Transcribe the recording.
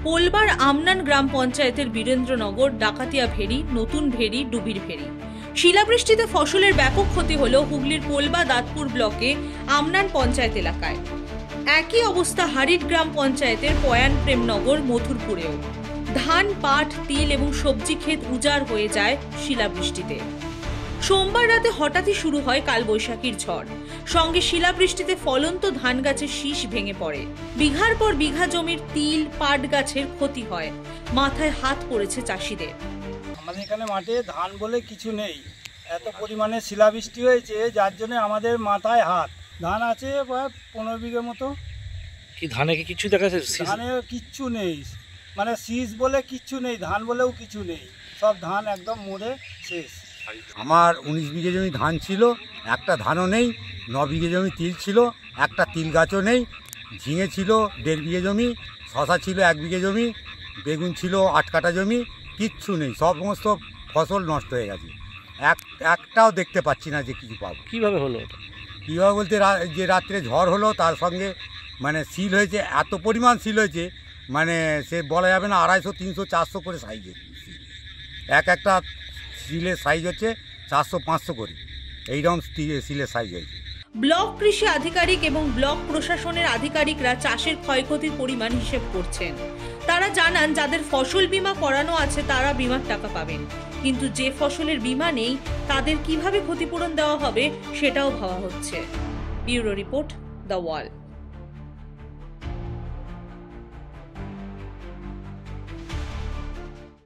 পোলবার আমনান গ্রাম পঞ্চায়েতের বীরেন্দ্রনগর, ডাকাতিয়া ভেরি, নতুন very, ডুবির very. শিলাবৃষ্টিতে ফসলের ব্যাপক ক্ষতি হলো হুগলির পোলবা দাঁতপুর ব্লকে আমনান পঞ্চায়েত এলাকায়। একই অবস্থা হারিট গ্রাম পঞ্চায়েতের পয়ান প্রেমনগর, মথুরপুরেও। ধান, পাট, তিল এবং সবজি ক্ষেত উজাড় হয়ে যায় শিলাবৃষ্টিতে। সোমবার রাতে হঠাৎই শুরু হয় কালবৈশাখীর ঝড়। সঙ্গে শিলাবৃষ্টিতে ফলন্ত ধান গাছের শীষ ভেঙে পড়ে। বিঘার পর বিঘা জমির তিল, পাট গাছের ক্ষতি হয়। মাথায় হাত পড়েছে চাষিদের। আমাদের এখানে মাঠে ধান বলে কিছু নেই, এত পরিমাণে শিলাবৃষ্টি হয়েছে যার জন্য আমাদের মাথায় হাত। ধান আছে প্রায় 15 বিঘে মতো। কি ধানে কি কিছু দেখা যাচ্ছে? ধানে কিচ্ছু নেই, মানে শীষ বলে কিচ্ছু নেই, ধান বলেও কিছু নেই, সব ধান একদম মরে শেষ। আমার 19 বিঘে জমি ধান ছিল, একটা ধানও নেই। 9 বিঘে জমি তিল ছিল, একটা তিল গাছও নেই। ঝিঙে ছিল 1.5 বিঘে জমি, শশা ছিল 1 বিঘে জমি, বেগুন ছিল 8 কাঠা জমি, কিচ্ছু নেই। সমস্ত ফসল নষ্ট হয়ে গেছে, একটাও দেখতে পাচ্ছি না যে কিছু পাবো। কীভাবে হলো ওটা? কীভাবে বলতে, যে রাত্রে ঝড় হলো তার সঙ্গে মানে সিল হয়েছে, এত পরিমাণ সিল হয়েছে মানে সে বলা যাবে না। 250, 300, 400 করে সাইজের সিল। একটা সিলের সাইজ হচ্ছে 400, 500 করে, এইরকম সিলের সাইজ হয়েছে। ব্লক কৃষি আধিকারিক এবং ব্লক প্রশাসনের আধিকারিকরা চাষের ক্ষয়ক্ষতির পরিমাণ হিসেব করছেন। তারা জানান যাদের ফসল বীমা করানো আছে তারা বীমার টাকা পাবেন, কিন্তু যে ফসলের বীমা নেই তাদের কিভাবে ক্ষতিপূরণ দেওয়া হবে সেটাও ভাবা হচ্ছে। Bureau report, the wall.